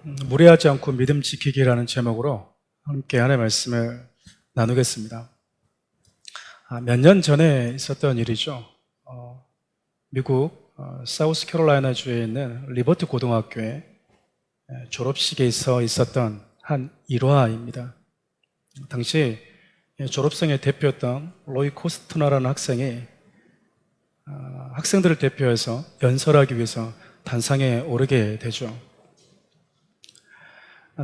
무례하지 않고 믿음 지키기라는 제목으로 함께 하나님의 말씀을 나누겠습니다. 몇 년 전에 있었던 일이죠. 미국 사우스캐롤라이나 주에 있는 리버트 고등학교의 졸업식에서 있었던 한 일화입니다. 당시 졸업생의 대표였던 로이 코스트너라는 학생이 학생들을 대표해서 연설하기 위해서 단상에 오르게 되죠.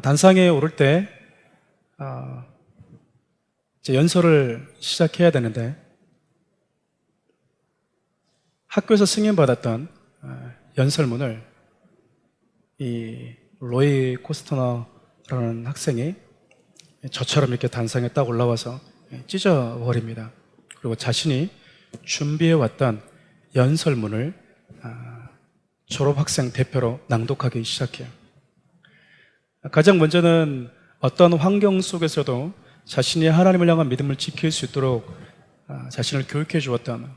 단상에 오를 때 이제 연설을 시작해야 되는데 학교에서 승인받았던 연설문을 이 로이 코스트너라는 학생이 저처럼 이렇게 단상에 딱 올라와서 찢어버립니다. 그리고 자신이 준비해왔던 연설문을 졸업학생 대표로 낭독하기 시작해요. 가장 먼저는 어떤 환경 속에서도 자신이 하나님을 향한 믿음을 지킬 수 있도록 자신을 교육해 주었던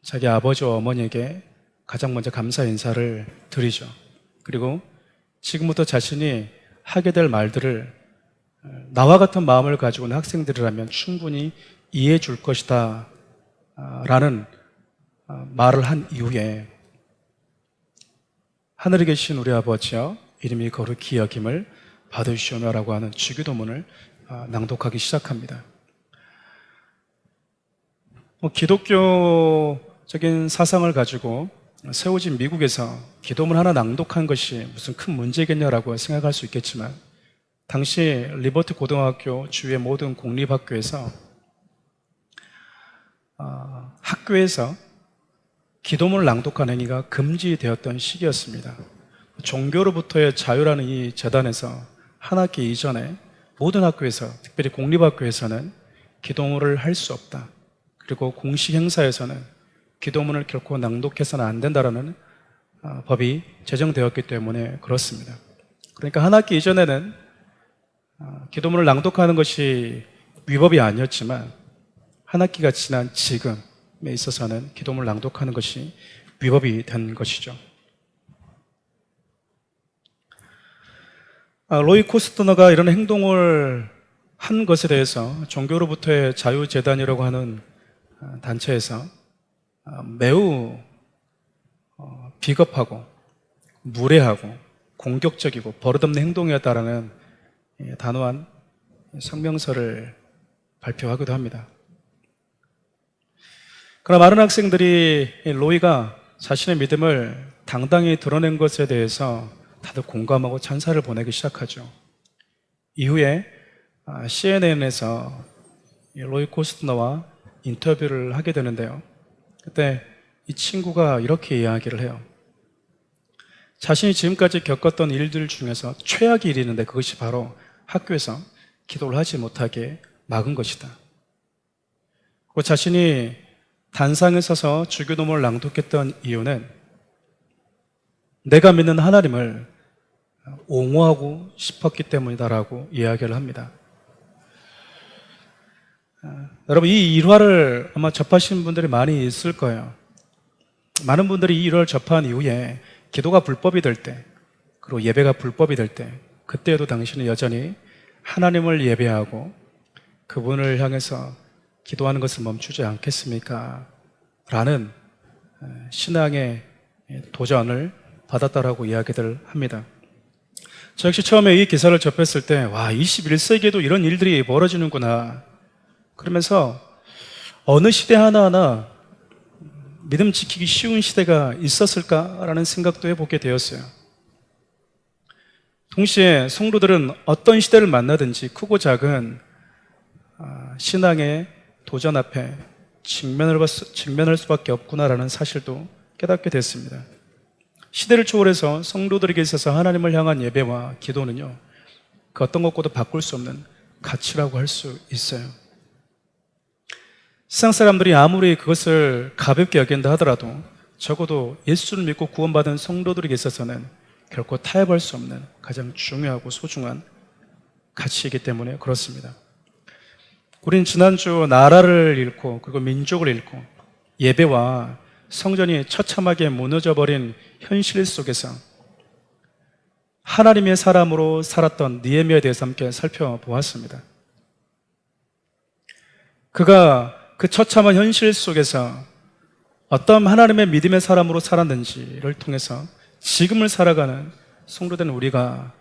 자기 아버지와 어머니에게 가장 먼저 감사 인사를 드리죠. 그리고 지금부터 자신이 하게 될 말들을 나와 같은 마음을 가지고 있는 학생들이라면 충분히 이해해 줄 것이다 라는 말을 한 이후에 하늘에 계신 우리 아버지여 이름이 거룩히 여김을 받으시오며라고 하는 주기도문을 낭독하기 시작합니다. 기독교적인 사상을 가지고 세워진 미국에서 기도문 하나 낭독한 것이 무슨 큰 문제겠냐라고 생각할 수 있겠지만 당시 리버트 고등학교 주위의 모든 공립학교에서 학교에서 기도문을 낭독한 행위가 금지되었던 시기였습니다. 종교로부터의 자유라는 이 재단에서 한 학기 이전에 모든 학교에서, 특별히 공립학교에서는 기도문을 할 수 없다. 그리고 공식 행사에서는 기도문을 결코 낭독해서는 안 된다라는 법이 제정되었기 때문에 그렇습니다. 그러니까 한 학기 이전에는 기도문을 낭독하는 것이 위법이 아니었지만 한 학기가 지난 지금에 있어서는 기도문을 낭독하는 것이 위법이 된 것이죠. 로이 코스트너가 이런 행동을 한 것에 대해서 종교로부터의 자유재단이라고 하는 단체에서 매우 비겁하고 무례하고 공격적이고 버릇없는 행동이었다라는 단호한 성명서를 발표하기도 합니다. 그러나 많은 학생들이 로이가 자신의 믿음을 당당히 드러낸 것에 대해서 다들 공감하고 찬사를 보내기 시작하죠. 이후에 CNN에서 로이 코스트너와 인터뷰를 하게 되는데요. 그때 이 친구가 이렇게 이야기를 해요. 자신이 지금까지 겪었던 일들 중에서 최악의 일이 있는데 그것이 바로 학교에서 기도를 하지 못하게 막은 것이다. 그리고 자신이 단상에 서서 주기도문을 낭독했던 이유는 내가 믿는 하나님을 옹호하고 싶었기 때문이다라고 이야기를 합니다. 여러분, 이 일화를 아마 접하신 분들이 많이 있을 거예요. 많은 분들이 이 일화를 접한 이후에 기도가 불법이 될 때, 그리고 예배가 불법이 될 때, 그때에도 당신은 여전히 하나님을 예배하고 그분을 향해서 기도하는 것을 멈추지 않겠습니까? 라는 신앙의 도전을 받았다라고 이야기를 합니다. 저 역시 처음에 이 기사를 접했을 때, 와, 21세기에도 이런 일들이 벌어지는구나. 그러면서 어느 시대 하나하나 믿음 지키기 쉬운 시대가 있었을까라는 생각도 해보게 되었어요. 동시에 성도들은 어떤 시대를 만나든지 크고 작은 신앙의 도전 앞에 직면할 수밖에 없구나라는 사실도 깨닫게 됐습니다. 시대를 초월해서 성도들에게 있어서 하나님을 향한 예배와 기도는요, 그 어떤 것과도 바꿀 수 없는 가치라고 할 수 있어요. 세상 사람들이 아무리 그것을 가볍게 여긴다 하더라도 적어도 예수를 믿고 구원받은 성도들에게 있어서는 결코 타협할 수 없는 가장 중요하고 소중한 가치이기 때문에 그렇습니다. 우린 지난주 나라를 잃고 그리고 민족을 잃고 예배와 성전이 처참하게 무너져버린 현실 속에서 하나님의 사람으로 살았던 느헤미야에 대해서 함께 살펴보았습니다. 그가 그 처참한 현실 속에서 어떤 하나님의 믿음의 사람으로 살았는지를 통해서 지금을 살아가는 성도된 우리가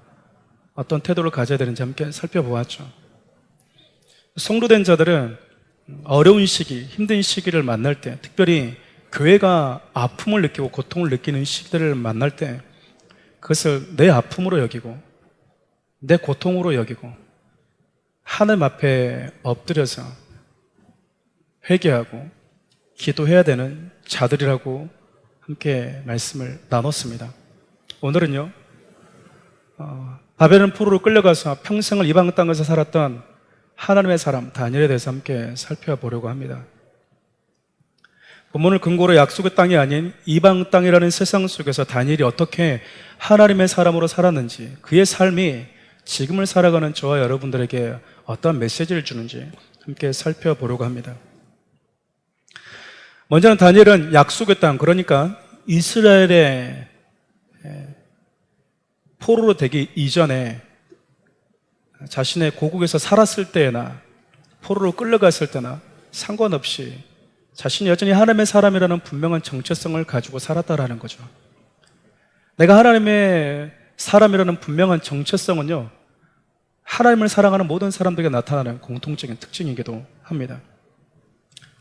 어떤 태도를 가져야 되는지 함께 살펴보았죠. 성도된 자들은 어려운 시기, 힘든 시기를 만날 때, 특별히 교회가 아픔을 느끼고 고통을 느끼는 시기들을 만날 때 그것을 내 아픔으로 여기고 내 고통으로 여기고 하나님 앞에 엎드려서 회개하고 기도해야 되는 자들이라고 함께 말씀을 나눴습니다. 오늘은요, 바벨론 포로로 끌려가서 평생을 이방 땅에서 살았던 하나님의 사람 다니엘에 대해서 함께 살펴보려고 합니다. 본문을 근거로 약속의 땅이 아닌 이방 땅이라는 세상 속에서 다니엘이 어떻게 하나님의 사람으로 살았는지, 그의 삶이 지금을 살아가는 저와 여러분들에게 어떤 메시지를 주는지 함께 살펴보려고 합니다. 먼저는 다니엘은 약속의 땅, 그러니까 이스라엘의 포로로 되기 이전에 자신의 고국에서 살았을 때나 포로로 끌려갔을 때나 상관없이 자신이 여전히 하나님의 사람이라는 분명한 정체성을 가지고 살았다라는 거죠. 내가 하나님의 사람이라는 분명한 정체성은요, 하나님을 사랑하는 모든 사람들에게 나타나는 공통적인 특징이기도 합니다.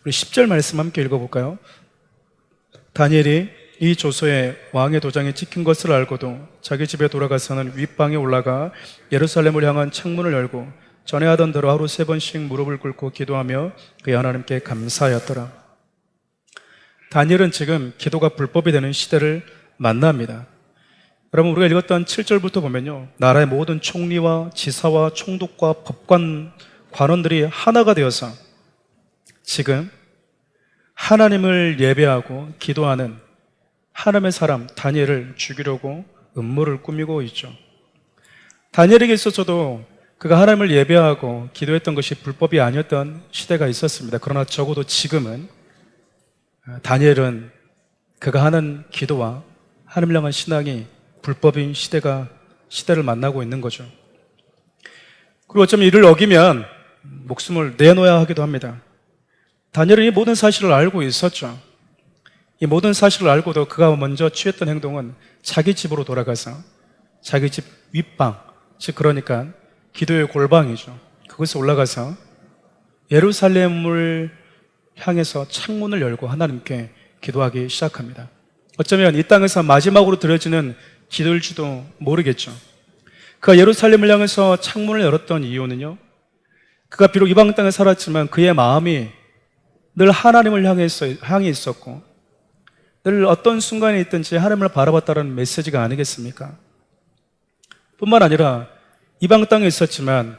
우리 10절 말씀 함께 읽어볼까요? 다니엘이 이 조서에 왕의 도장이 찍힌 것을 알고도 자기 집에 돌아가서는 윗방에 올라가 예루살렘을 향한 창문을 열고 전에 하던 대로 하루 3번씩 무릎을 꿇고 기도하며 그의 하나님께 감사하였더라. 다니엘은 지금 기도가 불법이 되는 시대를 만납니다. 여러분, 우리가 읽었던 7절부터 보면요, 나라의 모든 총리와 지사와 총독과 법관, 관원들이 하나가 되어서 지금 하나님을 예배하고 기도하는 하나님의 사람 다니엘을 죽이려고 음모를 꾸미고 있죠. 다니엘에게 있어서도 그가 하나님을 예배하고 기도했던 것이 불법이 아니었던 시대가 있었습니다. 그러나 적어도 지금은 다니엘은 그가 하는 기도와 하나님을 향한 신앙이 불법인 시대를 만나고 있는 거죠. 그리고 어쩌면 이를 어기면 목숨을 내놓아야 하기도 합니다. 다니엘은 이 모든 사실을 알고 있었죠. 이 모든 사실을 알고도 그가 먼저 취했던 행동은 자기 집으로 돌아가서 자기 집 윗방, 즉 그러니까 기도의 골방이죠. 그곳에 올라가서 예루살렘을 향해서 창문을 열고 하나님께 기도하기 시작합니다. 어쩌면 이 땅에서 마지막으로 드려지는 기도일지도 모르겠죠. 그가 예루살렘을 향해서 창문을 열었던 이유는요, 그가 비록 이방 땅에 살았지만 그의 마음이 늘 하나님을 향해 있었고 늘 어떤 순간에 있든지 하나님을 바라봤다는 메시지가 아니겠습니까? 뿐만 아니라 이방 땅에 있었지만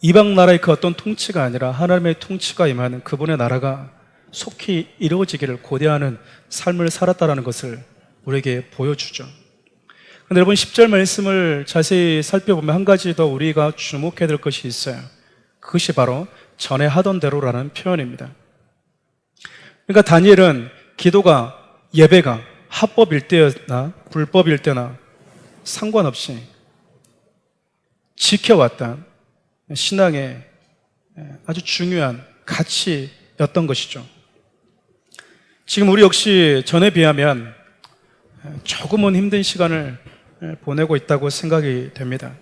이방 나라의 그 어떤 통치가 아니라 하나님의 통치가 임하는 그분의 나라가 속히 이루어지기를 고대하는 삶을 살았다는 것을 우리에게 보여주죠. 그런데 여러분, 10절 말씀을 자세히 살펴보면 한 가지 더 우리가 주목해야 될 것이 있어요. 그것이 바로 전에 하던 대로라는 표현입니다. 그러니까 다니엘은 기도가, 예배가 합법일 때나 불법일 때나 상관없이 지켜왔던 신앙의 아주 중요한 가치였던 것이죠. 지금 우리 역시 전에 비하면 조금은 힘든 시간을 보내고 있다고 생각이 됩니다.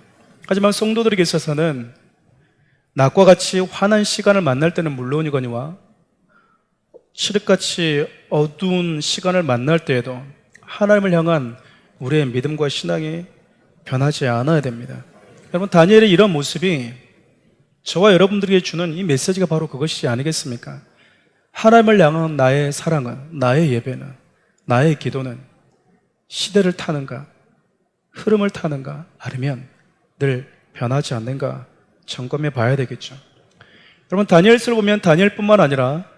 하지만 성도들에게 있어서는 낮과 같이 환한 시간을 만날 때는 물론이거니와 칠흑같이 어두운 시간을 만날 때에도 하나님을 향한 우리의 믿음과 신앙이 변하지 않아야 됩니다. 여러분, 다니엘의 이런 모습이 저와 여러분들에게 주는 이 메시지가 바로 그것이 아니겠습니까? 하나님을 향한 나의 사랑은, 나의 예배는, 나의 기도는 시대를 타는가, 흐름을 타는가, 아니면 늘 변하지 않는가 점검해 봐야 되겠죠. 여러분, 다니엘서를 보면 다니엘뿐만 아니라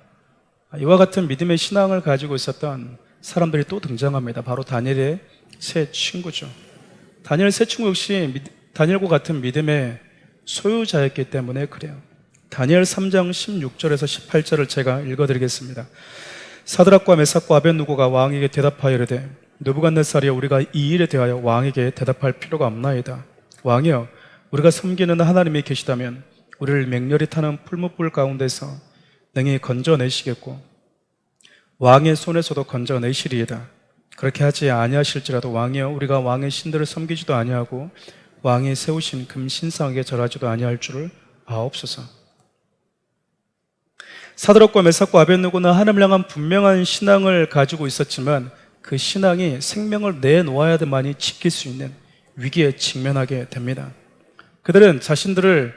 이와 같은 믿음의 신앙을 가지고 있었던 사람들이 또 등장합니다. 바로 다니엘의 세 친구죠. 다니엘 세 친구 역시 다니엘과 같은 믿음의 소유자였기 때문에 그래요. 다니엘 3장 16절에서 18절을 제가 읽어드리겠습니다. 사드락과 메삭과 아벳느고가 왕에게 대답하여 이르되 느부갓네살이여, 우리가 이 일에 대하여 왕에게 대답할 필요가 없나이다. 왕이여, 우리가 섬기는 하나님이 계시다면 우리를 맹렬히 타는 풀무불 가운데서 능히 건져내시겠고 왕의 손에서도 건져내시리이다. 그렇게 하지 아니하실지라도 왕이여, 우리가 왕의 신들을 섬기지도 아니하고 왕이 세우신 금신상에게 절하지도 아니할 줄을 아옵소서. 사드락과 메삭과 아벳느고는 하나님을 향한 분명한 신앙을 가지고 있었지만 그 신앙이 생명을 내놓아야만이 지킬 수 있는 위기에 직면하게 됩니다. 그들은 자신들을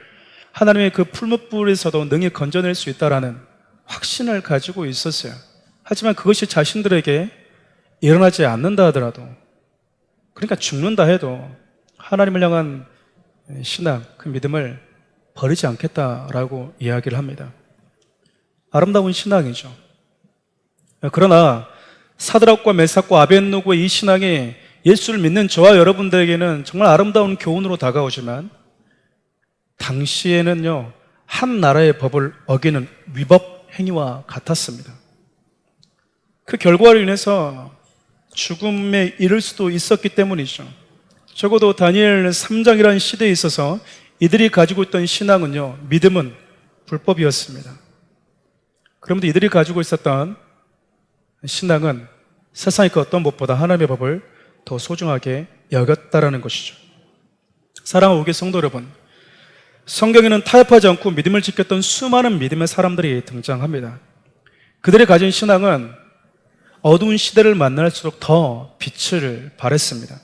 하나님의 그 풀무불에서도 능히 건져낼 수 있다라는 확신을 가지고 있었어요. 하지만 그것이 자신들에게 일어나지 않는다 하더라도, 그러니까 죽는다 해도 하나님을 향한 신앙, 그 믿음을 버리지 않겠다라고 이야기를 합니다. 아름다운 신앙이죠. 그러나 사드락과 메삭과 아벳느고의 이 신앙이 예수를 믿는 저와 여러분들에게는 정말 아름다운 교훈으로 다가오지만 당시에는요, 한 나라의 법을 어기는 위법 행위와 같았습니다. 그 결과로 인해서 죽음에 이를 수도 있었기 때문이죠. 적어도 다니엘 3장이라는 시대에 있어서 이들이 가지고 있던 신앙은요, 믿음은 불법이었습니다. 그러면서 이들이 가지고 있었던 신앙은 세상의 그 어떤 법보다 하나님의 법을 더 소중하게 여겼다라는 것이죠. 사랑하는 우리 성도 여러분, 성경에는 타협하지 않고 믿음을 지켰던 수많은 믿음의 사람들이 등장합니다. 그들이 가진 신앙은 어두운 시대를 만날수록 더 빛을 발했습니다.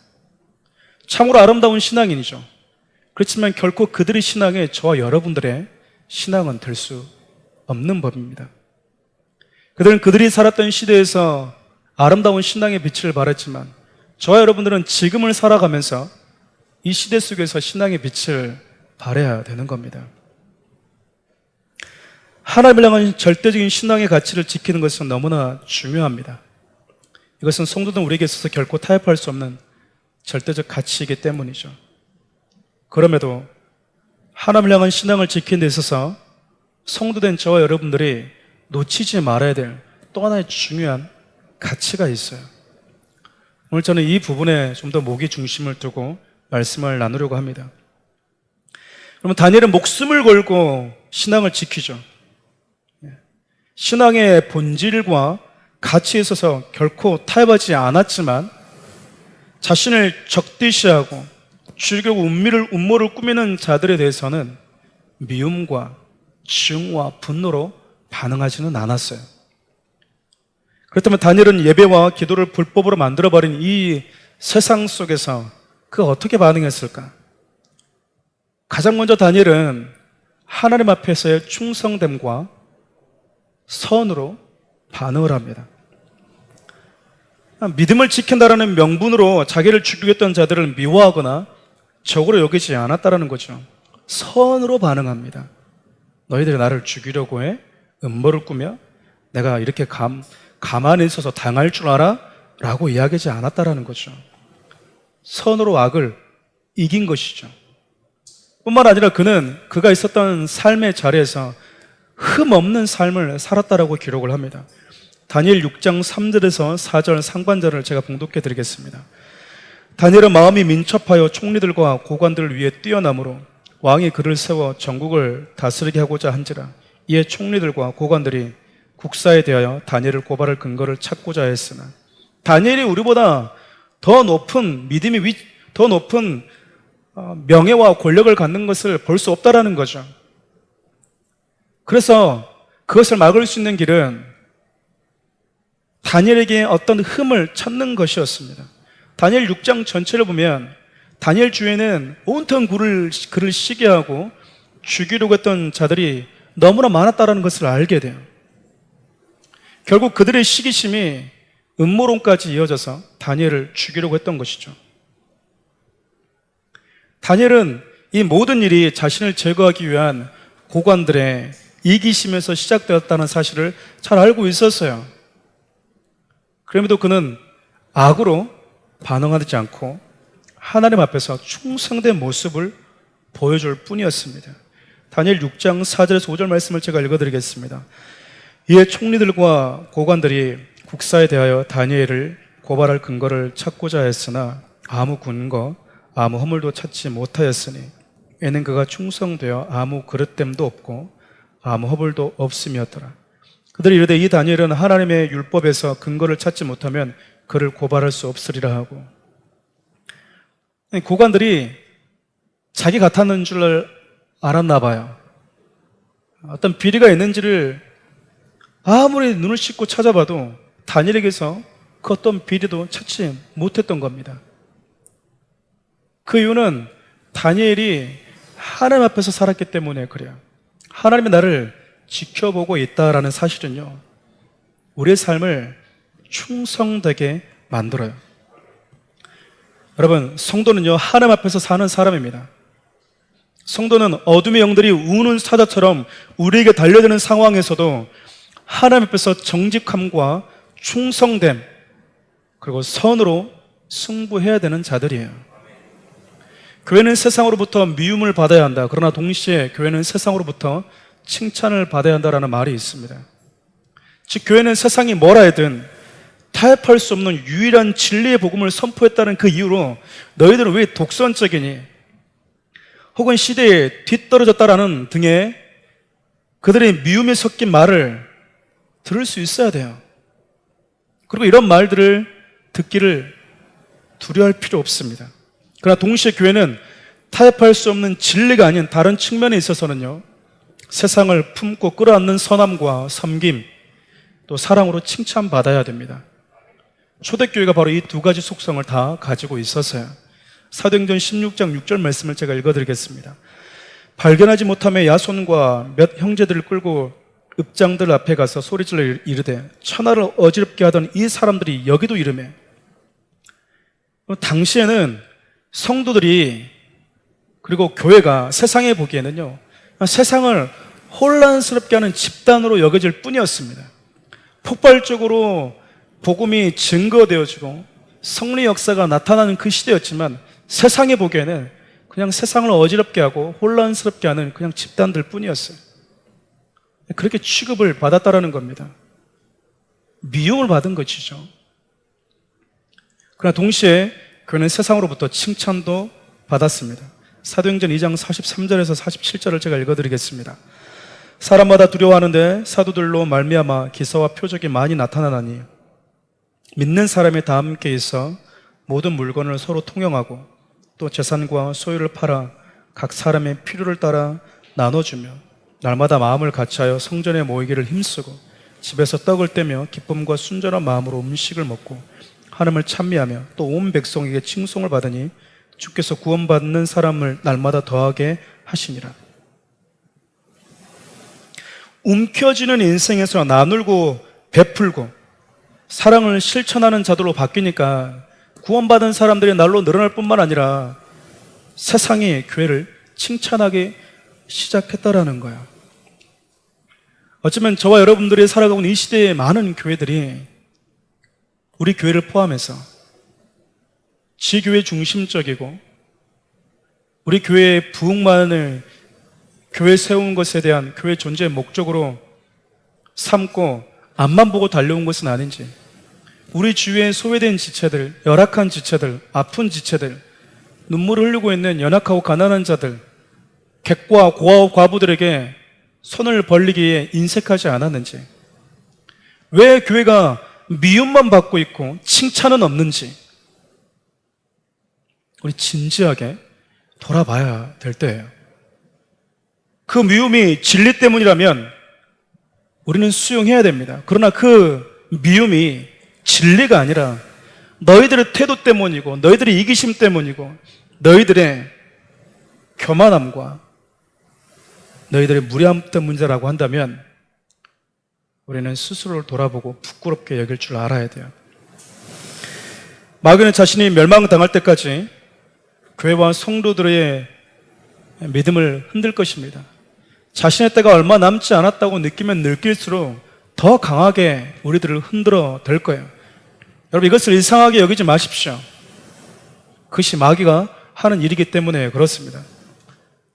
참으로 아름다운 신앙인이죠. 그렇지만 결코 그들의 신앙에 저와 여러분들의 신앙은 될 수 없는 법입니다. 그들은 그들이 살았던 시대에서 아름다운 신앙의 빛을 발했지만 저와 여러분들은 지금을 살아가면서 이 시대 속에서 신앙의 빛을 발해야 되는 겁니다. 하나님을 향한 절대적인 신앙의 가치를 지키는 것은 너무나 중요합니다. 이것은 성도들 우리에게 있어서 결코 타협할 수 없는 절대적 가치이기 때문이죠. 그럼에도 하나님을 향한 신앙을 지키는 데 있어서 성도된 저와 여러분들이 놓치지 말아야 될 또 하나의 중요한 가치가 있어요. 오늘 저는 이 부분에 좀 더 목이 중심을 두고 말씀을 나누려고 합니다. 그러면 다니엘은 목숨을 걸고 신앙을 지키죠. 신앙의 본질과 가치에 있어서 결코 타협하지 않았지만 자신을 적대시하고 죽이려고 음모를 꾸미는 자들에 대해서는 미움과 증오와 분노로 반응하지는 않았어요. 그렇다면 다니엘은 예배와 기도를 불법으로 만들어버린 이 세상 속에서 그가 어떻게 반응했을까? 가장 먼저 다니엘은 하나님 앞에서의 충성됨과 선으로 반응을 합니다. 믿음을 지킨다라는 명분으로 자기를 죽이겠던 자들을 미워하거나 적으로 여기지 않았다라는 거죠. 선으로 반응합니다. 너희들이 나를 죽이려고 해? 음모를 꾸며? 내가 이렇게 가만히 있어서 당할 줄 알아? 라고 이야기하지 않았다라는 거죠. 선으로 악을 이긴 것이죠. 뿐만 아니라 그는 그가 있었던 삶의 자리에서 흠없는 삶을 살았다라고 기록을 합니다. 다니엘 6장 3절에서 4절 상관절을 제가 봉독해 드리겠습니다. 다니엘은 마음이 민첩하여 총리들과 고관들을 위해 뛰어나므로 왕이 그를 세워 전국을 다스리게 하고자 한지라. 이에 총리들과 고관들이 국사에 대하여 다니엘을 고발할 근거를 찾고자 했으나 다니엘이 우리보다 더 높은 믿음이 더 높은 명예와 권력을 갖는 것을 볼 수 없다라는 거죠. 그래서 그것을 막을 수 있는 길은 다니엘에게 어떤 흠을 찾는 것이었습니다. 다니엘 6장 전체를 보면 다니엘 주위에는 온통 그를 시기하고 죽이려고 했던 자들이 너무나 많았다는 것을 알게 돼요. 결국 그들의 시기심이 음모론까지 이어져서 다니엘을 죽이려고 했던 것이죠. 다니엘은 이 모든 일이 자신을 제거하기 위한 고관들의 이기심에서 시작되었다는 사실을 잘 알고 있었어요. 그럼에도 그는 악으로 반응하지 않고 하나님 앞에서 충성된 모습을 보여줄 뿐이었습니다. 다니엘 6장 4절에서 5절 말씀을 제가 읽어드리겠습니다. 이에 총리들과 고관들이 국사에 대하여 다니엘을 고발할 근거를 찾고자 했으나 아무 근거, 아무 허물도 찾지 못하였으니 이는 그가 충성되어 아무 그릇됨도 없고 아무 허물도 없음이었더라. 그들이 이르되 이 다니엘은 하나님의 율법에서 근거를 찾지 못하면 그를 고발할 수 없으리라 하고. 고관들이 자기 같았는 줄 알았나 봐요. 어떤 비리가 있는지를 아무리 눈을 씻고 찾아봐도 다니엘에게서 그 어떤 비리도 찾지 못했던 겁니다. 그 이유는 다니엘이 하나님 앞에서 살았기 때문에 그래요. 하나님이 나를 지켜보고 있다라는 사실은요, 우리의 삶을 충성되게 만들어요. 여러분, 성도는요, 하나님 앞에서 사는 사람입니다. 성도는 어둠의 영들이 우는 사자처럼 우리에게 달려드는 상황에서도 하나님 앞에서 정직함과 충성됨, 그리고 선으로 승부해야 되는 자들이에요. 교회는 세상으로부터 미움을 받아야 한다. 그러나 동시에 교회는 세상으로부터 칭찬을 받아야 한다라는 말이 있습니다. 즉, 교회는 세상이 뭐라 해든 타협할 수 없는 유일한 진리의 복음을 선포했다는 그 이유로 너희들은 왜 독선적이니? 혹은 시대에 뒤떨어졌다라는 등의 그들의 미움에 섞인 말을 들을 수 있어야 돼요. 그리고 이런 말들을 듣기를 두려워할 필요 없습니다. 그러나 동시에 교회는 타협할 수 없는 진리가 아닌 다른 측면에 있어서는요, 세상을 품고 끌어안는 선함과 섬김, 또 사랑으로 칭찬받아야 됩니다. 초대교회가 바로 이 두 가지 속성을 다 가지고 있었어요. 사도행전 16장 6절 말씀을 제가 읽어드리겠습니다. 발견하지 못함에 야손과 몇 형제들을 끌고 읍장들 앞에 가서 소리질러 이르되 천하를 어지럽게 하던 이 사람들이 여기도 이르매. 당시에는 성도들이 그리고 교회가 세상에 보기에는요, 세상을 혼란스럽게 하는 집단으로 여겨질 뿐이었습니다. 폭발적으로 복음이 증거되어지고 성리 역사가 나타나는 그 시대였지만 세상에 보기에는 그냥 세상을 어지럽게 하고 혼란스럽게 하는 그냥 집단들 뿐이었어요. 그렇게 취급을 받았다라는 겁니다. 미움을 받은 것이죠. 그러나 동시에 교회는 세상으로부터 칭찬도 받았습니다. 사도행전 2장 43절에서 47절을 제가 읽어드리겠습니다. 사람마다 두려워하는데 사도들로 말미암아 기사와 표적이 많이 나타나나니 믿는 사람이 다 함께 있어 모든 물건을 서로 통용하고 또 재산과 소유를 팔아 각 사람의 필요를 따라 나눠주며 날마다 마음을 같이하여 성전에 모이기를 힘쓰고 집에서 떡을 떼며 기쁨과 순전한 마음으로 음식을 먹고 하나님을 찬미하며 또 온 백성에게 칭송을 받으니 주께서 구원받는 사람을 날마다 더하게 하시니라. 움켜쥐는 인생에서 나누고 베풀고 사랑을 실천하는 자들로 바뀌니까 구원받은 사람들이 날로 늘어날 뿐만 아니라 세상이 교회를 칭찬하기 시작했다라는 거예요. 어쩌면 저와 여러분들이 살아가고 있는 이 시대의 많은 교회들이 우리 교회를 포함해서 지교회 중심적이고 우리 교회의 부흥만을 교회 세운 것에 대한 교회 존재의 목적으로 삼고 앞만 보고 달려온 것은 아닌지, 우리 주위에 소외된 지체들, 열악한 지체들, 아픈 지체들, 눈물을 흘리고 있는 연약하고 가난한 자들, 객과 과부들에게 손을 벌리기에 인색하지 않았는지, 왜 교회가 미움만 받고 있고 칭찬은 없는지 우리 진지하게 돌아봐야 될 때예요. 그 미움이 진리 때문이라면 우리는 수용해야 됩니다. 그러나 그 미움이 진리가 아니라 너희들의 태도 때문이고 너희들의 이기심 때문이고 너희들의 교만함과 너희들의 무례함 때문 문제라고 한다면 우리는 스스로를 돌아보고 부끄럽게 여길 줄 알아야 돼요. 마귀는 자신이 멸망당할 때까지 교회와 성도들의 믿음을 흔들 것입니다. 자신의 때가 얼마 남지 않았다고 느끼면 느낄수록 더 강하게 우리들을 흔들어 댈 거예요. 여러분, 이것을 이상하게 여기지 마십시오. 그것이 마귀가 하는 일이기 때문에 그렇습니다.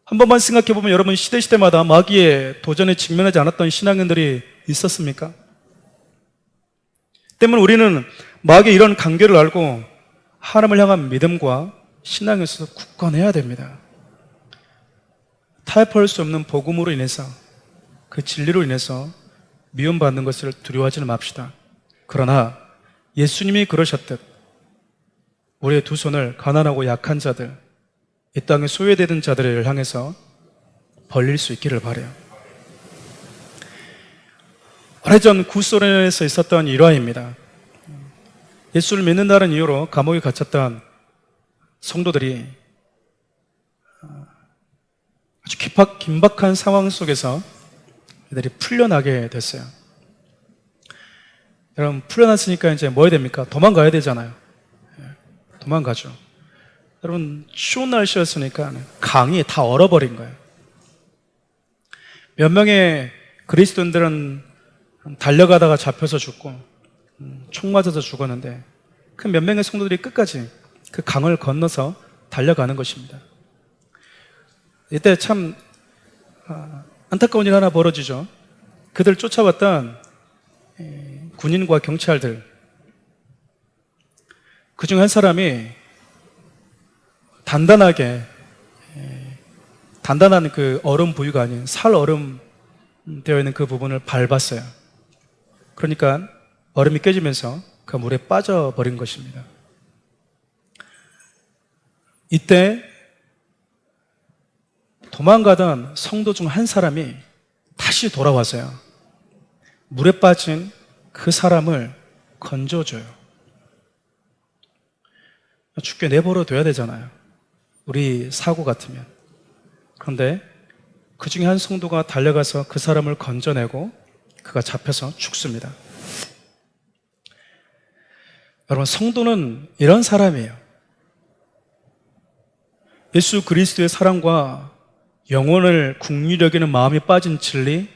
한 번만 생각해 보면 여러분, 시대마다 마귀의 도전에 직면하지 않았던 신앙인들이 있었습니까? 때문에 우리는 마귀의 이런 관계를 알고 하나님을 향한 믿음과 신앙에서 굳건해야 됩니다. 타협할 수 없는 복음으로 인해서, 그 진리로 인해서 미움받는 것을 두려워하지는 맙시다. 그러나 예수님이 그러셨듯 우리의 두 손을 가난하고 약한 자들, 이 땅에 소외되는 자들을 향해서 벌릴 수 있기를 바라요. 오래전 구소련에서 있었던 일화입니다. 예수를 믿는다는 이유로 감옥에 갇혔던 성도들이 아주 긴박한 상황 속에서 이들이 풀려나게 됐어요. 여러분, 풀려났으니까 이제 뭐 해야 됩니까? 도망가야 되잖아요. 도망가죠. 여러분, 추운 날씨였으니까 강이 다 얼어버린 거예요. 몇 명의 그리스도인들은 달려가다가 잡혀서 죽고 총 맞아서 죽었는데, 그 몇 명의 성도들이 끝까지 그 강을 건너서 달려가는 것입니다. 이때 참 안타까운 일 하나 벌어지죠. 그들 쫓아왔던 군인과 경찰들, 그중 한 사람이 단단한 그 얼음 부위가 아닌 살 얼음 되어 있는 그 부분을 밟았어요. 그러니까 얼음이 깨지면서 그 물에 빠져버린 것입니다. 이때 도망가던 성도 중 한 사람이 다시 돌아와서요, 물에 빠진 그 사람을 건져줘요. 죽게 내버려 둬야 되잖아요, 우리 사고 같으면. 그런데 그 중에 한 성도가 달려가서 그 사람을 건져내고 그가 잡혀서 죽습니다. 여러분, 성도는 이런 사람이에요. 예수 그리스도의 사랑과 영혼을 긍휼히 여기는 마음이 빠진 진리,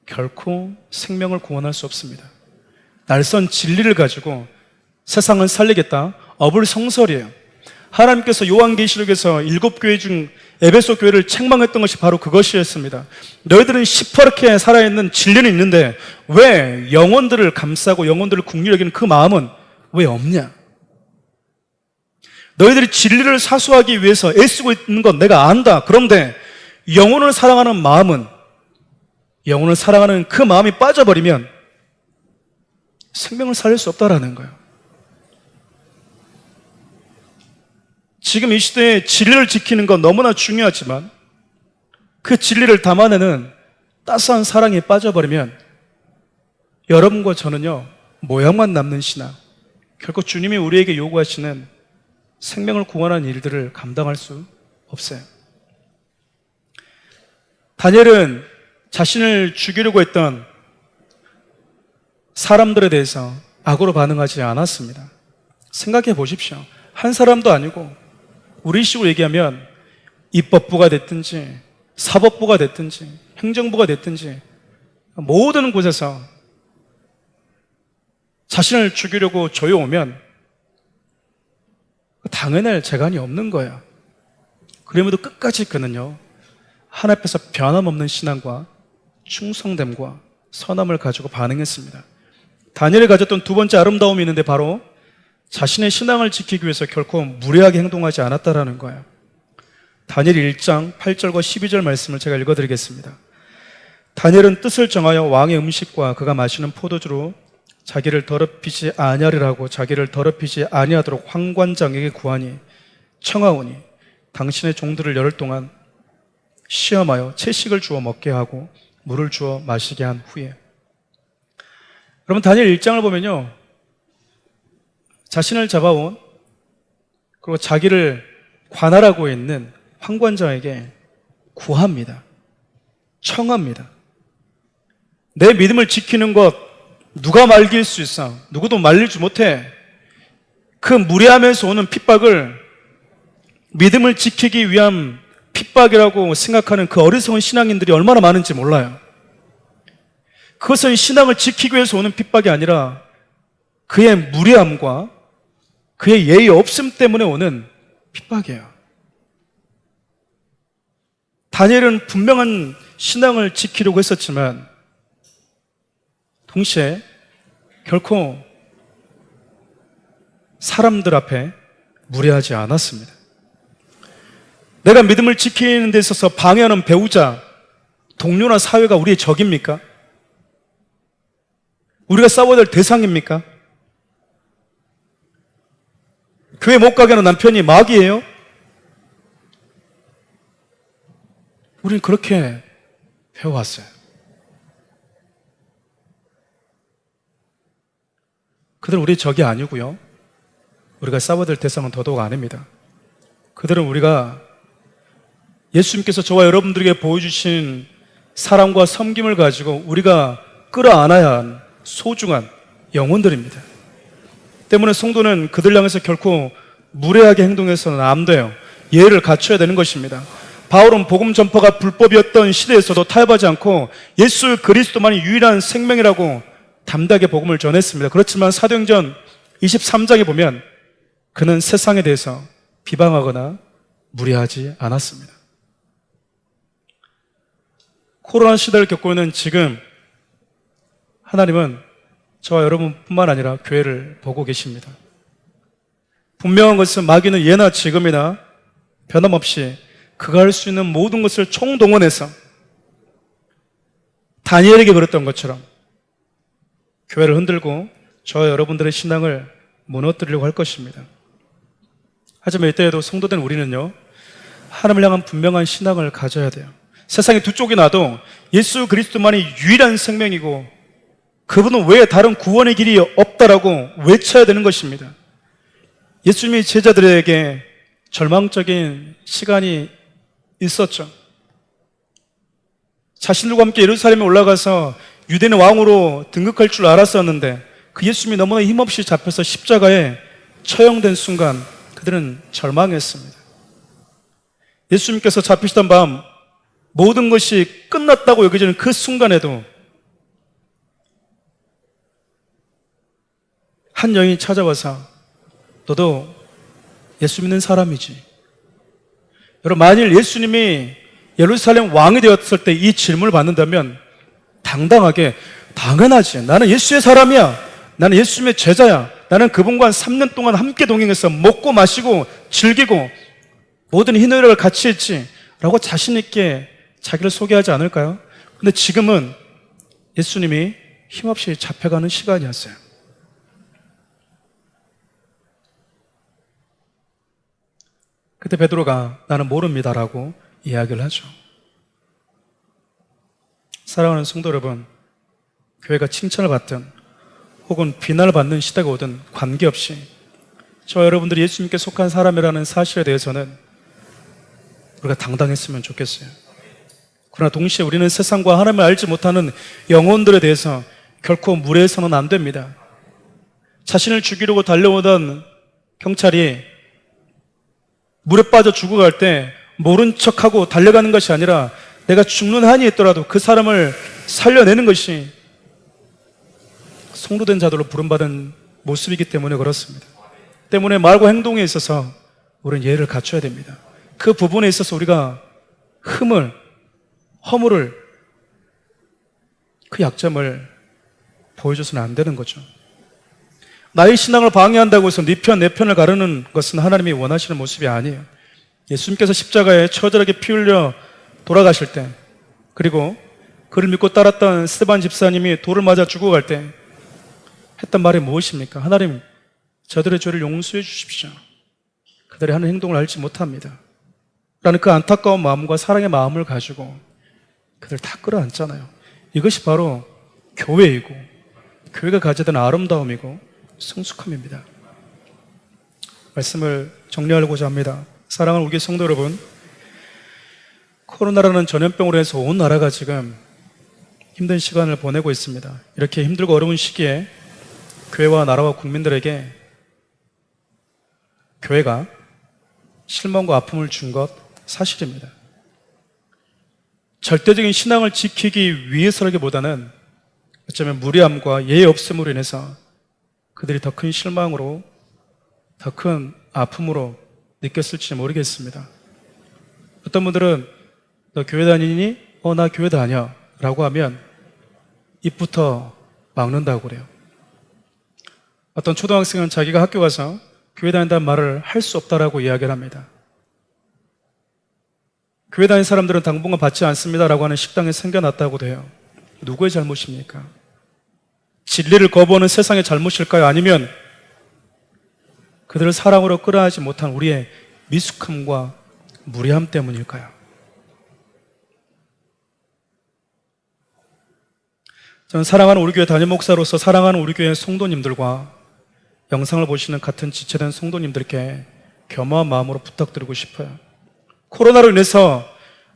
결코 생명을 구원할 수 없습니다. 날선 진리를 가지고 세상을 살리겠다, 어불성설이에요. 하나님께서 요한계시록에서 7교회 중 에베소 교회를 책망했던 것이 바로 그것이었습니다. 너희들은 시퍼렇게 살아있는 진리는 있는데 왜 영혼들을 감싸고 영혼들을 긍휼히 여기는 그 마음은 왜 없냐? 너희들이 진리를 사수하기 위해서 애쓰고 있는 건 내가 안다. 그런데 영혼을 사랑하는 마음은, 영혼을 사랑하는 그 마음이 빠져버리면 생명을 살릴 수 없다라는 거예요. 지금 이 시대에 진리를 지키는 건 너무나 중요하지만 그 진리를 담아내는 따스한 사랑이 빠져버리면 여러분과 저는요, 모양만 남는 신앙, 결코 주님이 우리에게 요구하시는 생명을 구원하는 일들을 감당할 수 없어요. 다니엘은 자신을 죽이려고 했던 사람들에 대해서 악으로 반응하지 않았습니다. 생각해 보십시오. 한 사람도 아니고 우리식으로 얘기하면 입법부가 됐든지 사법부가 됐든지 행정부가 됐든지 모든 곳에서 자신을 죽이려고 조여오면 당해낼 재간이 없는 거예요. 그럼에도 끝까지 그는요, 하나님 앞에서 변함없는 신앙과 충성됨과 선함을 가지고 반응했습니다. 다니엘이 가졌던 두 번째 아름다움이 있는데 바로 자신의 신앙을 지키기 위해서 결코 무례하게 행동하지 않았다라는 거예요. 다니엘 1장 8절과 12절 말씀을 제가 읽어드리겠습니다. 다니엘은 뜻을 정하여 왕의 음식과 그가 마시는 포도주로 자기를 더럽히지 아니하리라고 자기를 더럽히지 아니하도록 황관장에게 구하니 청하오니 당신의 종들을 열흘 동안 시험하여 채식을 주어 먹게 하고 물을 주어 마시게 한 후에. 여러분, 다니엘 1장을 보면요, 자신을 잡아온 그리고 자기를 관할하고 있는 황관장에게 구합니다. 청합니다. 내 믿음을 지키는 것 누가 말릴 수 있어? 누구도 말리지 못해. 그 무례하면서 오는 핍박을 믿음을 지키기 위한 핍박이라고 생각하는 그 어리석은 신앙인들이 얼마나 많은지 몰라요. 그것은 신앙을 지키기 위해서 오는 핍박이 아니라 그의 무례함과 그의 예의 없음 때문에 오는 핍박이에요. 다니엘은 분명한 신앙을 지키려고 했었지만 동시에 결코 사람들 앞에 무례하지 않았습니다. 내가 믿음을 지키는 데 있어서 방해하는 배우자, 동료나 사회가 우리의 적입니까? 우리가 싸워야 될 대상입니까? 교회 못 가게 하는 남편이 마귀예요? 우리는 그렇게 배워왔어요. 그들은 우리의 적이 아니고요. 우리가 싸워야 될 대상은 더더욱 아닙니다. 그들은 우리가 예수님께서 저와 여러분들에게 보여주신 사랑과 섬김을 가지고 우리가 끌어안아야 한 소중한 영혼들입니다. 때문에 성도는 그들 향해서 결코 무례하게 행동해서는 안 돼요. 예의를 갖춰야 되는 것입니다. 바울은 복음 전파가 불법이었던 시대에서도 타협하지 않고 예수 그리스도만이 유일한 생명이라고 담대하게 복음을 전했습니다. 그렇지만 사도행전 23장에 보면 그는 세상에 대해서 비방하거나 무례하지 않았습니다. 코로나 시대를 겪고 있는 지금 하나님은 저와 여러분뿐만 아니라 교회를 보고 계십니다. 분명한 것은 마귀는 예나 지금이나 변함없이 그가 할 수 있는 모든 것을 총동원해서 다니엘에게 그랬던 것처럼 교회를 흔들고 저와 여러분들의 신앙을 무너뜨리려고 할 것입니다. 하지만 이때에도 성도된 우리는요, 하나님을 향한 분명한 신앙을 가져야 돼요. 세상에 두 쪽이 나도 예수 그리스도만이 유일한 생명이고 그분은 외에 다른 구원의 길이 없다라고 외쳐야 되는 것입니다. 예수님이 제자들에게 절망적인 시간이 있었죠. 자신들과 함께 예루살렘에 올라가서 유대인의 왕으로 등극할 줄 알았었는데 그 예수님이 너무나 힘없이 잡혀서 십자가에 처형된 순간 그들은 절망했습니다. 예수님께서 잡히시던 밤 모든 것이 끝났다고 여겨지는 그 순간에도 한 여인이 찾아와서 너도 예수 믿는 사람이지. 여러분, 만일 예수님이 예루살렘 왕이 되었을 때 이 질문을 받는다면 당당하게 당연하지. 나는 예수의 사람이야. 나는 예수님의 제자야. 나는 그분과 3년 동안 함께 동행해서 먹고 마시고 즐기고 모든 희노애락을 같이 했지 라고 자신 있게 자기를 소개하지 않을까요? 근데 지금은 예수님이 힘없이 잡혀가는 시간이었어요. 그때 베드로가 나는 모릅니다라고 이야기를 하죠. 사랑하는 성도 여러분, 교회가 칭찬을 받든 혹은 비난을 받는 시대가 오든 관계없이 저와 여러분들이 예수님께 속한 사람이라는 사실에 대해서는 우리가 당당했으면 좋겠어요. 그러나 동시에 우리는 세상과 하나님을 알지 못하는 영혼들에 대해서 결코 무례해서는 안 됩니다. 자신을 죽이려고 달려오던 경찰이 물에 빠져 죽어갈 때 모른 척하고 달려가는 것이 아니라 내가 죽는 한이 있더라도 그 사람을 살려내는 것이 성도된 자들로 부름받은 모습이기 때문에 그렇습니다. 때문에 말과 행동에 있어서 우리는 예의를 갖춰야 됩니다. 그 부분에 있어서 우리가 허물을, 그 약점을 보여줘서는 안 되는 거죠. 나의 신앙을 방해한다고 해서 네 편, 내 편을 가르는 것은 하나님이 원하시는 모습이 아니에요. 예수님께서 십자가에 처절하게 피 흘려 돌아가실 때, 그리고 그를 믿고 따랐던 스데반 집사님이 돌을 맞아 죽어갈 때 했던 말이 무엇입니까? 하나님, 저들의 죄를 용서해 주십시오. 그들이 하는 행동을 알지 못합니다. 라는 그 안타까운 마음과 사랑의 마음을 가지고 그들 다 끌어안잖아요. 이것이 바로 교회이고 교회가 가져야 되는 아름다움이고 성숙함입니다. 말씀을 정리하려고자 합니다. 사랑하는 우리 성도 여러분, 코로나라는 전염병으로 해서 온 나라가 지금 힘든 시간을 보내고 있습니다. 이렇게 힘들고 어려운 시기에 교회와 나라와 국민들에게 교회가 실망과 아픔을 준 것 사실입니다. 절대적인 신앙을 지키기 위해서라기보다는 어쩌면 무리함과 예의 없음으로 인해서 그들이 더 큰 실망으로, 더 큰 아픔으로 느꼈을지 모르겠습니다. 어떤 분들은 너 교회 다니니? 나 교회 다녀 라고 하면 입부터 막는다고 그래요. 어떤 초등학생은 자기가 학교 가서 교회 다닌다는 말을 할 수 없다라고 이야기를 합니다. 교회 다니는 사람들은 당분간 받지 않습니다라고 하는 식당이 생겨났다고도 해요. 누구의 잘못입니까? 진리를 거부하는 세상의 잘못일까요? 아니면 그들을 사랑으로 끌어안지 못한 우리의 미숙함과 무례함 때문일까요? 저는 사랑하는 우리 교회 담임 목사로서 사랑하는 우리 교회 성도님들과 영상을 보시는 같은 지체된 성도님들께 겸허한 마음으로 부탁드리고 싶어요. 코로나로 인해서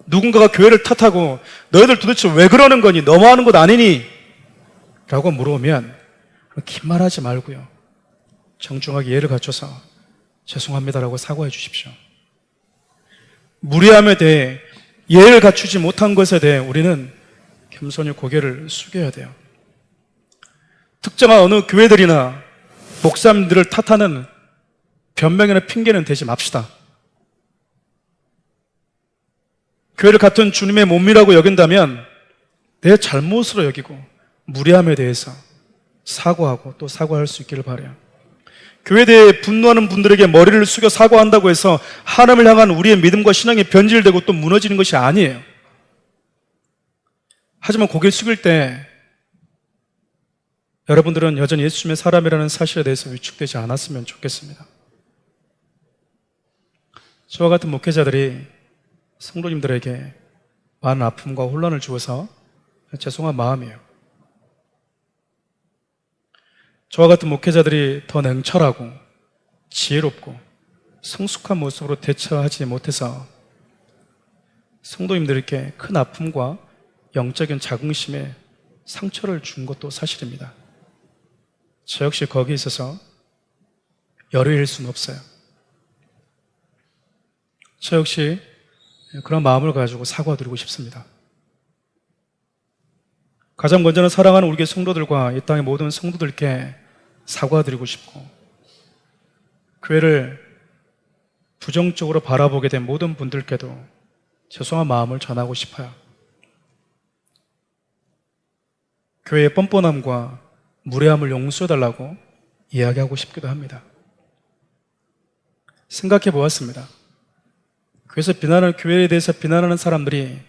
누군가가 교회를 탓하고 너희들 도대체 왜 그러는 거니? 너무하는 것 아니니? 라고 물어오면 긴 말하지 말고요, 정중하게 예를 갖춰서 죄송합니다라고 사과해 주십시오. 무례함에 대해 예를 갖추지 못한 것에 대해 우리는 겸손히 고개를 숙여야 돼요. 특정한 어느 교회들이나 목사님들을 탓하는 변명이나 핑계는 대지 맙시다. 교회를 같은 주님의 몸이라고 여긴다면 내 잘못으로 여기고 무례함에 대해서 사과하고 또 사과할 수 있기를 바라요. 교회에 대해 분노하는 분들에게 머리를 숙여 사과한다고 해서 하나님을 향한 우리의 믿음과 신앙이 변질되고 또 무너지는 것이 아니에요. 하지만 고개를 숙일 때 여러분들은 여전히 예수님의 사람이라는 사실에 대해서 위축되지 않았으면 좋겠습니다. 저와 같은 목회자들이 성도님들에게 많은 아픔과 혼란을 주어서 죄송한 마음이에요. 저와 같은 목회자들이 더 냉철하고 지혜롭고 성숙한 모습으로 대처하지 못해서 성도님들께 큰 아픔과 영적인 자긍심에 상처를 준 것도 사실입니다. 저 역시 거기에 있어서 열의일 수는 없어요. 저 역시 그런 마음을 가지고 사과드리고 싶습니다. 가장 먼저는 사랑하는 우리 교회 성도들과 이 땅의 모든 성도들께 사과드리고 싶고, 교회를 부정적으로 바라보게 된 모든 분들께도 죄송한 마음을 전하고 싶어요. 교회의 뻔뻔함과 무례함을 용서해달라고 이야기하고 싶기도 합니다. 생각해 보았습니다. 교회에 대해서 비난하는 사람들이,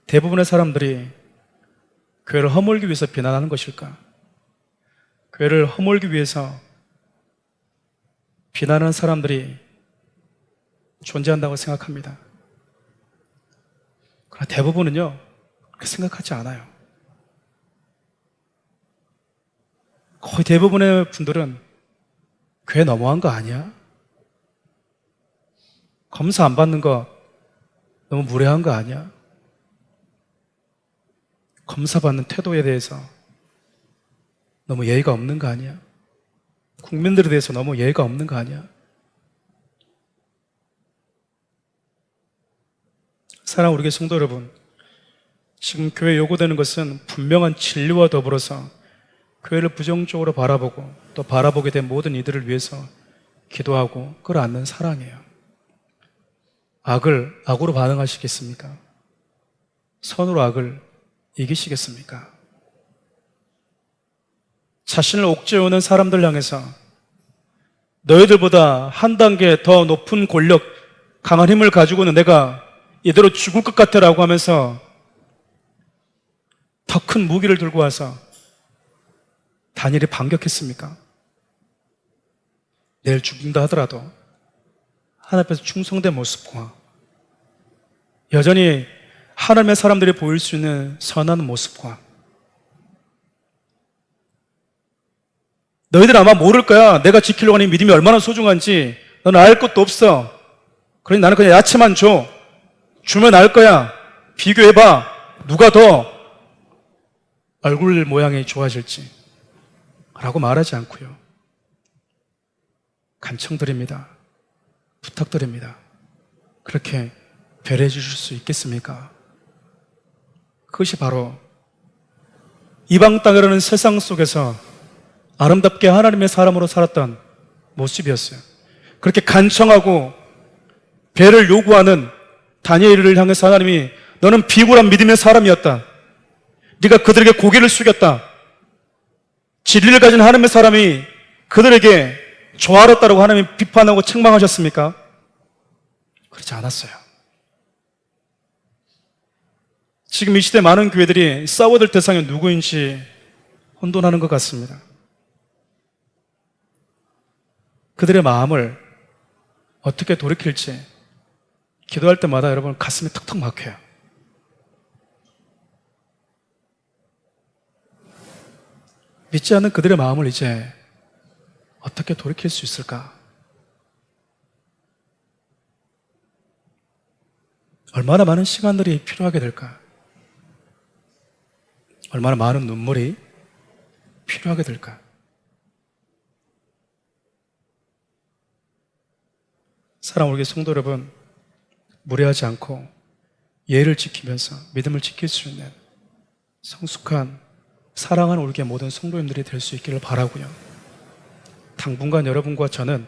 대부분의 사람들이 교회를 허물기 위해서 비난하는 것일까? 교회를 허물기 위해서 비난하는 사람들이 존재한다고 생각합니다. 그러나 대부분은요, 그렇게 생각하지 않아요. 거의 대부분의 분들은 교회 너무한 거 아니야? 검사 안 받는 거 너무 무례한 거 아니야? 검사 받는 태도에 대해서 너무 예의가 없는 거 아니야? 국민들에 대해서 너무 예의가 없는 거 아니야? 사랑하는 우리 교회 성도 여러분, 지금 교회에 요구되는 것은 분명한 진리와 더불어서 교회를 부정적으로 바라보고 또 바라보게 된 모든 이들을 위해서 기도하고 끌어안는 사랑이에요. 악을 악으로 반응하시겠습니까? 선으로 악을 이기시겠습니까? 자신을 옥죄어오는 사람들 향해서 너희들보다 한 단계 더 높은 권력, 강한 힘을 가지고는 내가 이대로 죽을 것 같아 라고 하면서 더 큰 무기를 들고 와서 다니엘이 반격했습니까? 내일 죽는다 하더라도 하나님 앞에서 충성된 모습과 여전히 하나님의 사람들이 보일 수 있는 선한 모습과, 너희들 아마 모를 거야. 내가 지키려고 하는 믿음이 얼마나 소중한지 너는 알 것도 없어. 그러니 나는 그냥 야채만 줘. 주면 알 거야. 비교해봐. 누가 더 얼굴 모양이 좋아질지 라고 말하지 않고요, 간청드립니다. 부탁드립니다. 그렇게 배려해 주실 수 있겠습니까? 그것이 바로 이방 땅이라는 세상 속에서 아름답게 하나님의 사람으로 살았던 모습이었어요. 그렇게 간청하고 배를 요구하는 다니엘을 향해서 하나님이 너는 비굴한 믿음의 사람이었다. 네가 그들에게 고개를 숙였다. 진리를 가진 하나님의 사람이 그들에게 조아렸다고 하나님이 비판하고 책망하셨습니까? 그렇지 않았어요. 지금 이 시대 많은 교회들이 싸워야 될 대상이 누구인지 혼돈하는 것 같습니다. 그들의 마음을 어떻게 돌이킬지 기도할 때마다 여러분 가슴이 턱턱 막혀요. 믿지 않는 그들의 마음을 이제 어떻게 돌이킬 수 있을까? 얼마나 많은 시간들이 필요하게 될까? 얼마나 많은 눈물이 필요하게 될까? 사랑하는 우리 성도 여러분, 무례하지 않고 예를 지키면서 믿음을 지킬 수 있는 성숙한 사랑하는 우리 모든 성도님들이 될 수 있기를 바라고요. 당분간 여러분과 저는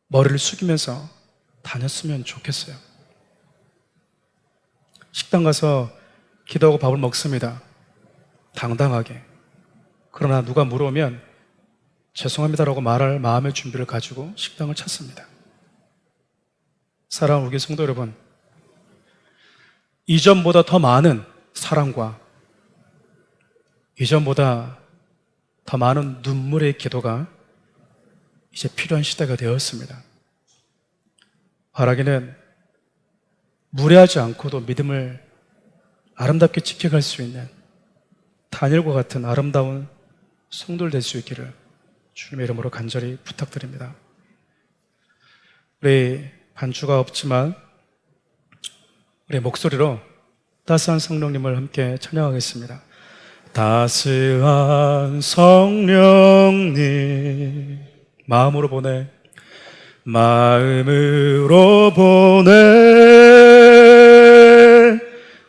머리를 숙이면서 다녔으면 좋겠어요. 식당 가서 기도하고 밥을 먹습니다. 당당하게. 그러나 누가 물어오면 죄송합니다라고 말할 마음의 준비를 가지고 식당을 찾습니다. 사랑하는 우리 성도 여러분, 이전보다 더 많은 사랑과 이전보다 더 많은 눈물의 기도가 이제 필요한 시대가 되었습니다. 바라기는 무례하지 않고도 믿음을 아름답게 지켜갈 수 있는 다니엘과 같은 아름다운 성도들 될 수 있기를 주님의 이름으로 간절히 부탁드립니다. 우리 반주가 없지만 우리 목소리로 따스한 성령님을 함께 찬양하겠습니다. 따스한 성령님, 마음으로 보내, 마음으로 보내,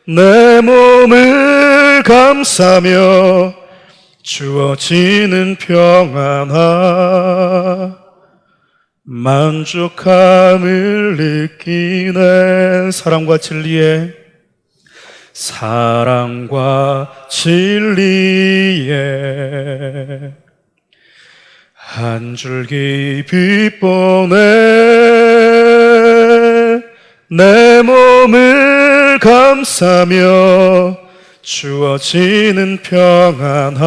내 몸을 감싸며 주어지는 평안함, 만족함을 느끼네. 사랑과 진리에 한 줄기 빛 보내, 내 몸을 감싸며 주어지는 평안함,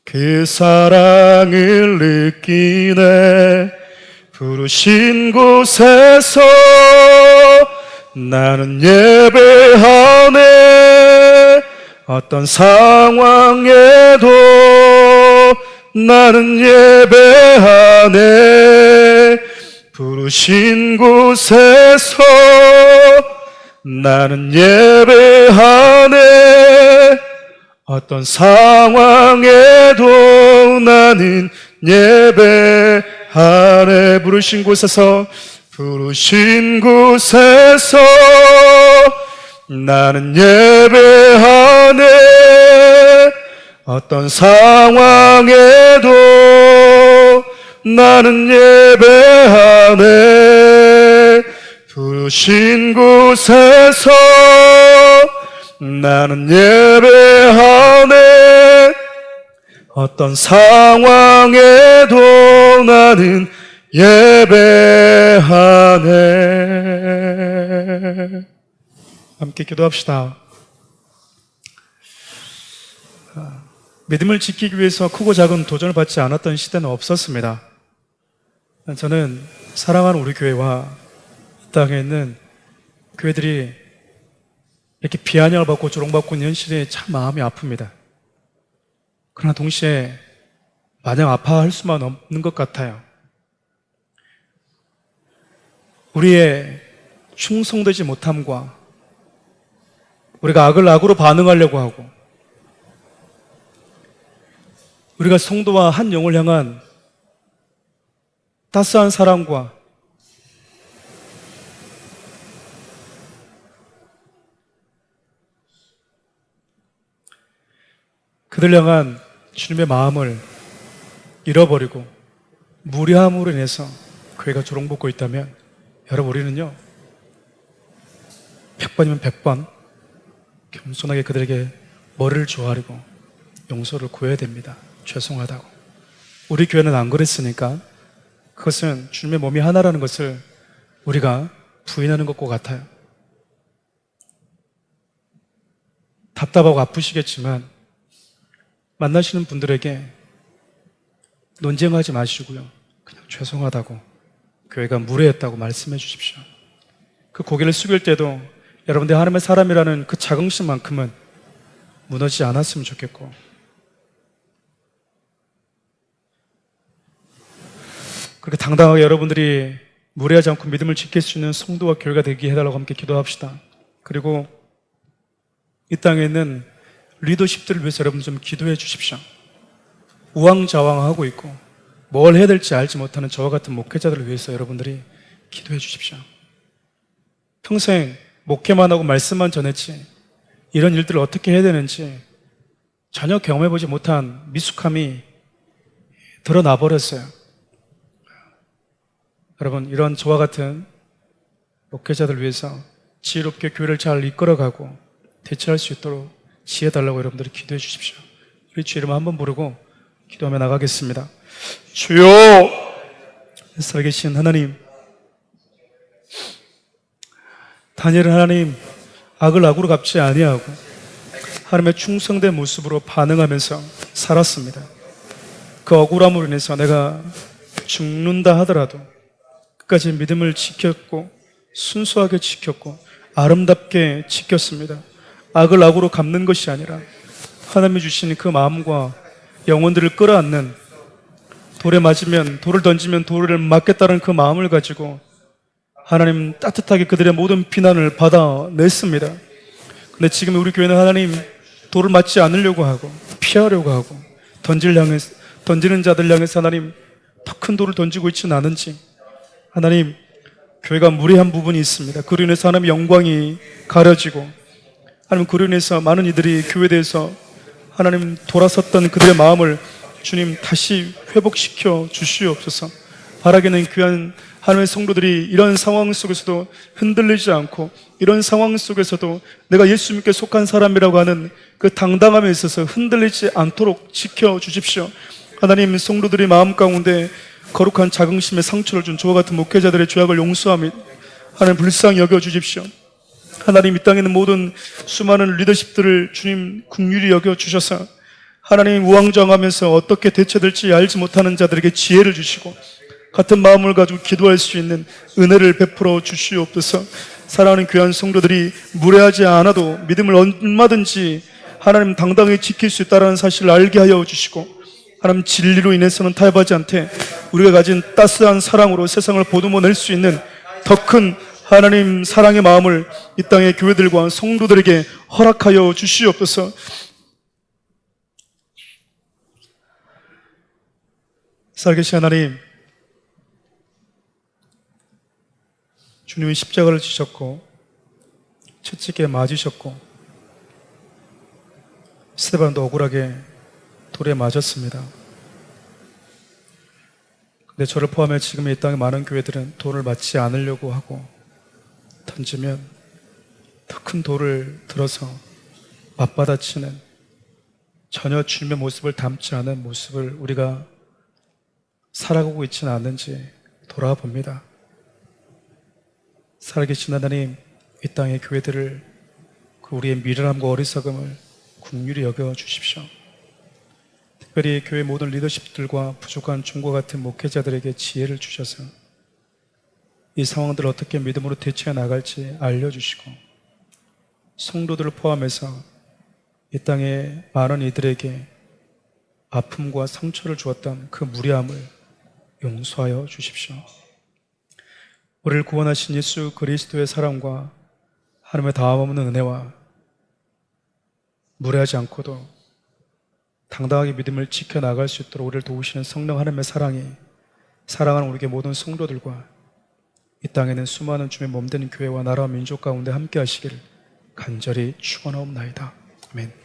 그 사랑을 느끼네. 부르신 곳에서 나는 예배하네. 어떤 상황에도 나는 예배하네. 부르신 곳에서 나는 예배하네. 어떤 상황에도 나는 예배하네. 부르신 곳에서 나는 예배하네. 어떤 상황에도 나는 예배하네. 부르신 곳에서 나는 예배하네. 어떤 상황에도 나는 예배하네. 함께 기도합시다. 믿음을 지키기 위해서 크고 작은 도전을 받지 않았던 시대는 없었습니다. 저는 사랑하는 우리 교회와 이 땅에 있는 교회들이 이렇게 비아냥을 받고 조롱받고 있는 현실에 참 마음이 아픕니다. 그러나 동시에 마냥 아파할 수만 없는 것 같아요. 우리의 충성되지 못함과 우리가 악을 악으로 반응하려고 하고 우리가 성도와 한 영을 향한 따스한 사랑과 그들 향한 주님의 마음을 잃어버리고 무례함으로 인해서 교회가 조롱받고 있다면 여러분, 우리는요 100번이면 100번 겸손하게 그들에게 머리를 조아리고 용서를 구해야 됩니다. 죄송하다고. 우리 교회는 안 그랬으니까 그것은 주님의 몸이 하나라는 것을 우리가 부인하는 것과 같아요. 답답하고 아프시겠지만 만나시는 분들에게 논쟁하지 마시고요. 그냥 죄송하다고, 교회가 무례했다고 말씀해 주십시오. 그 고개를 숙일 때도 여러분들 하나님의 사람이라는 그 자긍심만큼은 무너지지 않았으면 좋겠고, 그렇게 당당하게 여러분들이 무례하지 않고 믿음을 지킬 수 있는 성도와 교회가 되게 해달라고 함께 기도합시다. 그리고 이 땅에 있는 리더십들을 위해서 여러분 좀 기도해 주십시오. 우왕좌왕하고 있고 뭘 해야 될지 알지 못하는 저와 같은 목회자들을 위해서 여러분들이 기도해 주십시오. 평생 목회만 하고 말씀만 전했지 이런 일들을 어떻게 해야 되는지 전혀 경험해보지 못한 미숙함이 드러나 버렸어요. 여러분, 이런 저와 같은 목회자들 위해서 지혜롭게 교회를 잘 이끌어가고 대처할 수 있도록 지혜 달라고 여러분들이 기도해 주십시오. 우리 주 이름 한번 부르고 기도하며 나가겠습니다. 주여, 살아계신 하나님, 다니엘은 하나님 악을 악으로 갚지 아니하고 하나님의 충성된 모습으로 반응하면서 살았습니다. 그 억울함으로 인해서 내가 죽는다 하더라도 끝까지 믿음을 지켰고 순수하게 지켰고 아름답게 지켰습니다. 악을 악으로 갚는 것이 아니라 하나님이 주신 그 마음과 영혼들을 끌어안는, 돌에 맞으면 돌을 던지면 돌을 맞겠다는 그 마음을 가지고 하나님 따뜻하게 그들의 모든 비난을 받아냈습니다. 근데 지금 우리 교회는 하나님 돌을 맞지 않으려고 하고 피하려고 하고 던지는 자들 향해서 하나님 더 큰 돌을 던지고 있지는 않은지, 하나님 교회가 무례한 부분이 있습니다. 그로 인해서 하나님의 영광이 가려지고, 하나님 그로 인해서 많은 이들이 교회에 대해서 하나님 돌아섰던 그들의 마음을 주님 다시 회복시켜 주시옵소서. 바라기는 귀한 하나님의 성도들이 이런 상황 속에서도 흔들리지 않고, 이런 상황 속에서도 내가 예수님께 속한 사람이라고 하는 그 당당함에 있어서 흔들리지 않도록 지켜주십시오. 하나님, 성도들이 마음 가운데 거룩한 자긍심의 상처를 준 저와 같은 목회자들의 죄악을 용서하며 하나님 불쌍히 여겨주십시오. 하나님, 이 땅에 있는 모든 수많은 리더십들을 주님 긍휼히 여겨주셔서 하나님 우왕좌왕하면서 어떻게 대처될지 알지 못하는 자들에게 지혜를 주시고 같은 마음을 가지고 기도할 수 있는 은혜를 베풀어 주시옵소서. 사랑하는 귀한 성도들이 무례하지 않아도 믿음을 얼마든지 하나님 당당히 지킬 수 있다는 사실을 알게 하여 주시고, 하나님 진리로 인해서는 타협하지 않되 우리가 가진 따스한 사랑으로 세상을 보듬어낼 수 있는 더 큰 하나님 사랑의 마음을 이 땅의 교회들과 성도들에게 허락하여 주시옵소서. 살아계신 하나님, 주님이 십자가를 지셨고 채찍에 맞으셨고 스데반도 억울하게 돌에 맞았습니다. 근데 저를 포함해 지금 이 땅의 많은 교회들은 돌을 맞지 않으려고 하고 던지면 더 큰 돌을 들어서 맞받아치는, 전혀 주님의 모습을 담지 않은 모습을 우리가 살아가고 있지는 않는지 돌아봅니다. 살아계신 하나님, 이 땅의 교회들을 그 우리의 미련함과 어리석음을 긍휼히 여겨 주십시오. 특별히 교회 모든 리더십들과 부족한 종과 같은 목회자들에게 지혜를 주셔서 이 상황들을 어떻게 믿음으로 대처해 나갈지 알려주시고, 성도들을 포함해서 이 땅의 많은 이들에게 아픔과 상처를 주었던 그 무례함을 용서하여 주십시오. 우리를 구원하신 예수 그리스도의 사랑과 하나님의 다함없는 은혜와 무례하지 않고도 당당하게 믿음을 지켜나갈 수 있도록 우리를 도우시는 성령 하나님의 사랑이 사랑하는 우리의 모든 성도들과 이 땅에는 수많은 주의 몸된 교회와 나라와 민족 가운데 함께 하시기를 간절히 축원하옵나이다. 아멘.